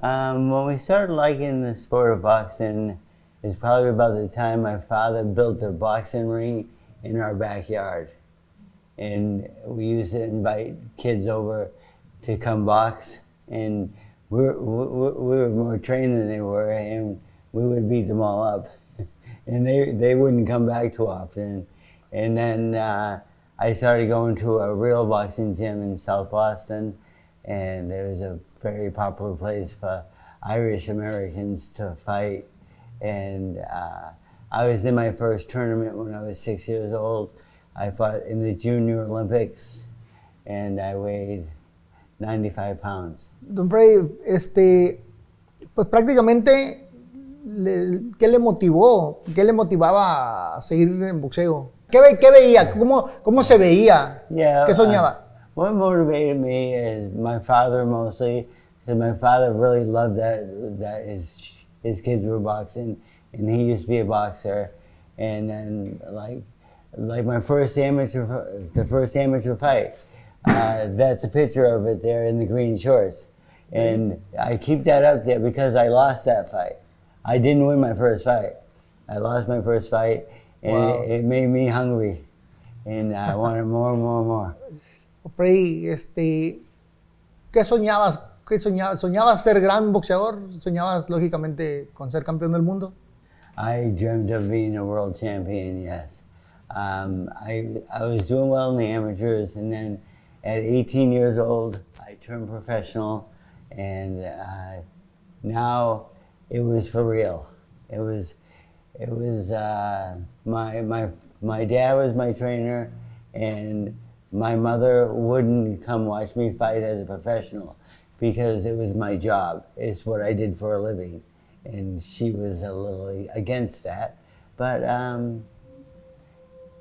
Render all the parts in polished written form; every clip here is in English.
When we started liking the sport of boxing is probably about the time my father built a boxing ring in our backyard. And we used to invite kids over to come box, and we were more trained than they were, and we would beat them all up. And they wouldn't come back too often. And then I started going to a real boxing gym in South Boston, and it was a very popular place for Irish Americans to fight. And I was in my first tournament when I was 6 years old. I fought in the Junior Olympics, and I weighed 95 pounds. Don Freddie, pues prácticamente, ¿qué le motivó? ¿Qué le motivaba a seguir en boxeo? ¿Qué veía? ¿Cómo se veía? Yeah, ¿Qué soñaba? What motivated me is my father mostly, because my father really loved that his kids were boxing, and he used to be a boxer. And then like my first amateur fight, that's a picture of it there in the green shorts. And I keep that up there because I lost that fight. I didn't win my first fight. I lost my first fight, and wow. it made me hungry. And I wanted more and more and more. Freddie, ¿qué soñabas? ¿Soñabas ser gran boxeador? ¿Soñabas, lógicamente, con ser campeón del mundo? I dreamt of being a world champion, yes. I was doing well in the amateurs, and then at 18 years old, I turned professional, and now it was for real. It was my dad was my trainer, and my mother wouldn't come watch me fight as a professional because it was my job. It's what I did for a living, and she was a little against that, but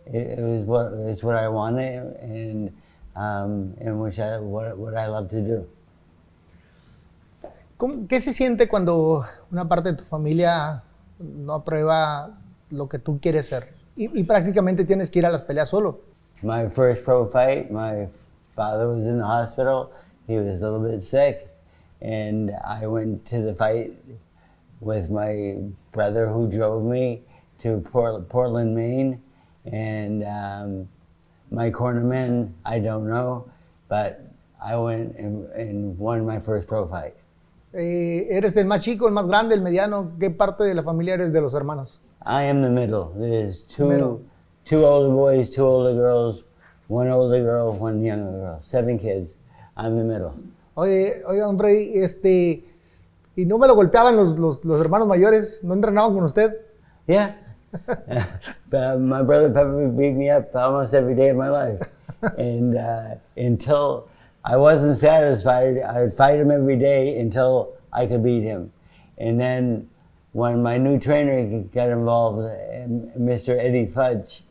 it was what I wanted, and what I love to do. ¿Qué se siente cuando una parte de tu familia no aprueba lo que tú quieres ser y prácticamente tienes que ir a las peleas solo? My first pro fight, my father was in the hospital. He was a little bit sick, and I went to the fight with my brother who drove me to Portland, Maine, and my cornerman, I don't know, but I went and won my first pro fight. ¿Eres el más chico, el más grande, el mediano? ¿Qué parte de la familia eres de los hermanos? I am the middle. There's two older boys, 2 older girls, 1 older girl, 1 younger girl, 7 kids. I'm the middle. Oye, don Freddie, ¿y no me lo golpeaban los hermanos mayores? ¿No entrenaban con usted? Yeah. My brother Pepper beat me up almost every day of my life. And until I wasn't satisfied, I would fight him every day until I could beat him. And then when my new trainer got involved, Mr. Eddie Fudge,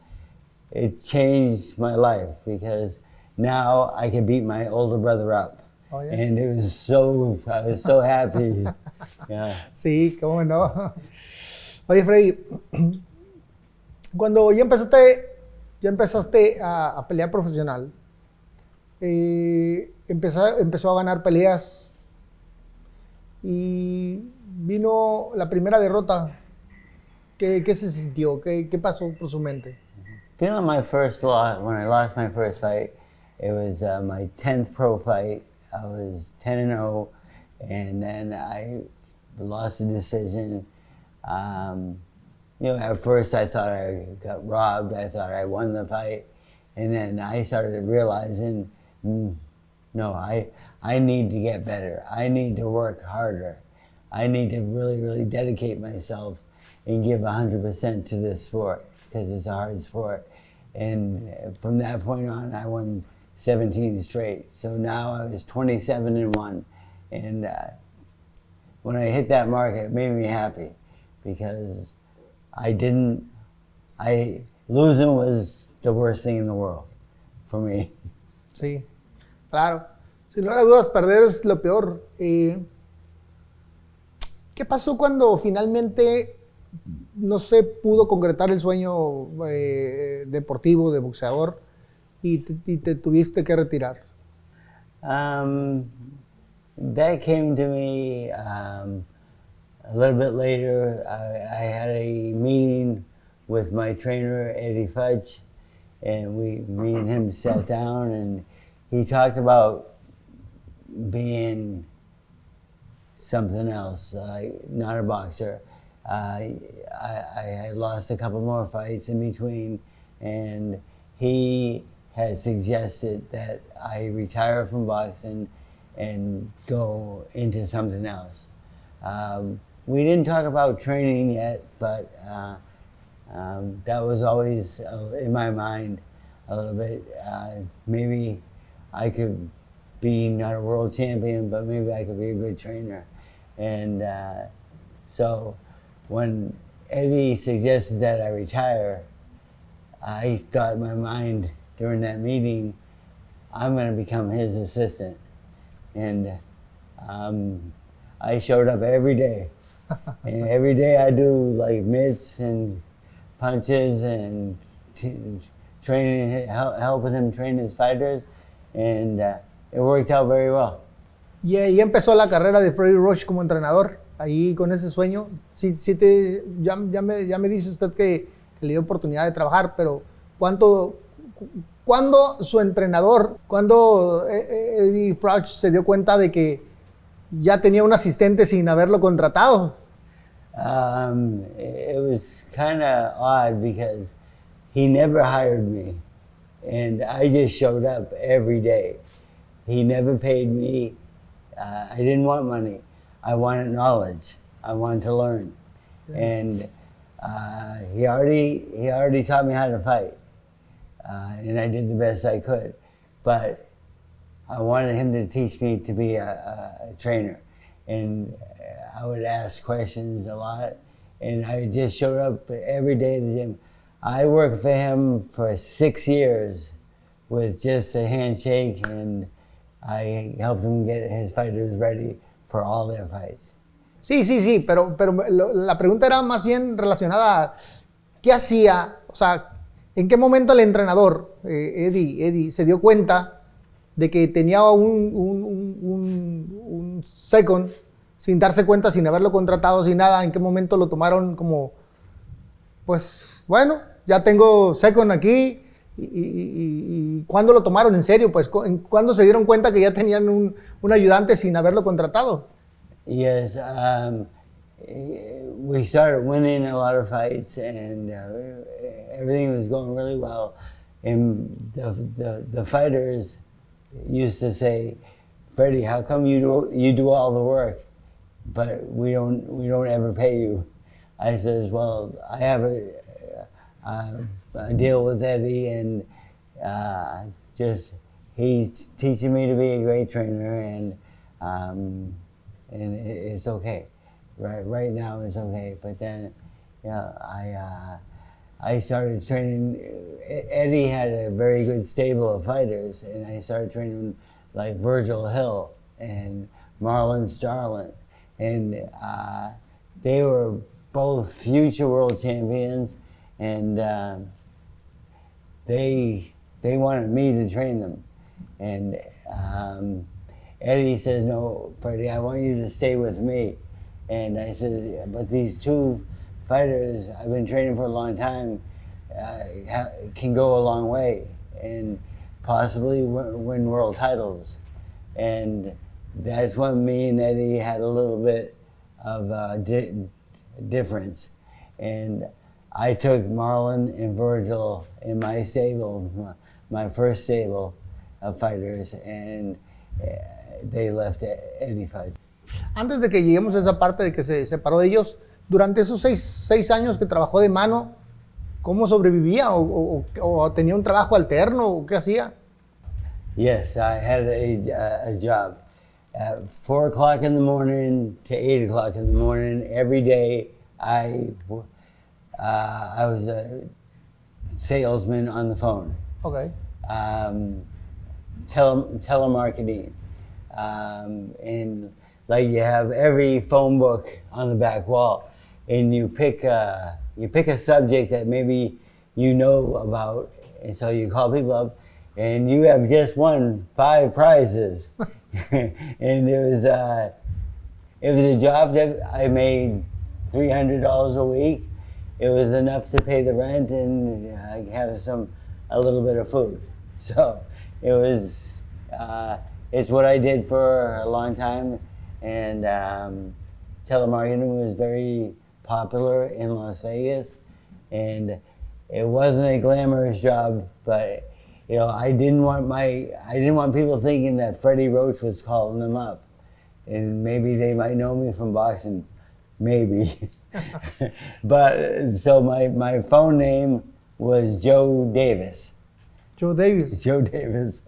it changed my life because now I can beat my older brother up. Oh, yeah. And I was so happy. Yeah. Sí, cómo no. Oye, Freddie, cuando ya empezaste a pelear profesional, empezó a ganar peleas y vino la primera derrota. ¿Qué se sintió? ¿Qué pasó por su mente? Feeling my first loss, when I lost my first fight, it was my 10th pro fight. I was 10-0, and then I lost a decision. At first I thought I got robbed. I thought I won the fight, and then I started realizing, no, I need to get better. I need to work harder. I need to really, really dedicate myself and give 100% to this sport because it's a hard sport. And from that point on, I won 17 straight. So now I was 27-1. And when I hit that mark, it made me happy because losing was the worst thing in the world for me. Sí, claro. Sin lugar a dudas, perder es lo peor. ¿Qué pasó cuando finalmente no se pudo concretar el sueño deportivo de boxeador y te tuviste que retirar? That came to me a little bit later. I had a meeting with my trainer, Eddie Fudge, and me and him sat down, and he talked about being something else, not a boxer. I had lost a couple more fights in between, and he had suggested that I retire from boxing and go into something else. We didn't talk about training yet, but that was always in my mind a little bit. Maybe I could be not a world champion, but maybe I could be a good trainer. And so when Eddie suggested that I retire, I thought in my mind during that meeting, I'm going to become his assistant. And I showed up every day. And every day I do like mitts and punches and training, helping him train his fighters. And it worked out very well. Y ahí empezó la carrera de Freddie Roach como entrenador, ahí con ese sueño. Ya me dice usted que le dio oportunidad de trabajar, pero ¿cuándo su entrenador, cuando Eddie Roach se dio cuenta de que ya tenía un asistente sin haberlo contratado? It was kind of odd because he never hired me, and I just showed up every day. He never paid me. I didn't want money. I wanted knowledge. I wanted to learn. Yeah. And he already taught me how to fight. And I did the best I could. But I wanted him to teach me to be a trainer. And I would ask questions a lot. And I just showed up every day at the gym. I worked for him for 6 years with just a handshake, and I helped him get his fighters ready for all their fights. Sí, pero la pregunta era más bien relacionada a qué hacía, o sea, en qué momento el entrenador, Eddie, se dio cuenta de que tenía un second sin darse cuenta, sin haberlo contratado, sin nada. ¿En qué momento lo tomaron como, pues, bueno, ya tengo second aquí? ¿Y cuándo lo tomaron en serio? Pues, ¿cuándo se dieron cuenta que ya tenían un ayudante sin haberlo contratado? Yes, we started winning a lot of fights, and everything was going really well. And the fighters used to say, "Freddie, how come you do all the work, but we don't ever pay you?" I says, "Well, I have a deal with Eddie, and just he's teaching me to be a great trainer, and it's okay. Right now it's okay." But then, I started training. Eddie had a very good stable of fighters, and I started training like Virgil Hill and Marlon Starlin, and they were both future world champions, and they wanted me to train them. And Eddie says, "No, Freddie, I want you to stay with me." And I said, "But these two fighters I've been training for a long time can go a long way and possibly win world titles." And that's when me and Eddie had a little bit of difference. And I took Marlon and Virgil in my stable, my first stable of fighters, and they left Eddie Fudge. Antes de que lleguemos a esa parte de que se separó de ellos, durante esos seis años que trabajó de mano, ¿cómo sobrevivía? ¿O tenía un trabajo alterno? ¿O qué hacía? Yes, I had a job. At 4 o'clock in the morning to 8 o'clock in the morning, every day, I was a salesman on the phone. Okay. Telemarketing. And like you have every phone book on the back wall, and you pick a subject that maybe you know about, and so you call people up, and you have just won 5 prizes, And it was a job that I made $300 a week. It was enough to pay the rent and have a little bit of food. So it was, it's what I did for a long time. And telemarketing was very popular in Las Vegas. And it wasn't a glamorous job, but you know, I didn't want people thinking that Freddie Roach was calling them up. And maybe they might know me from boxing, maybe. But so my phone name was Joe Davis. Joe Davis. Joe Davis.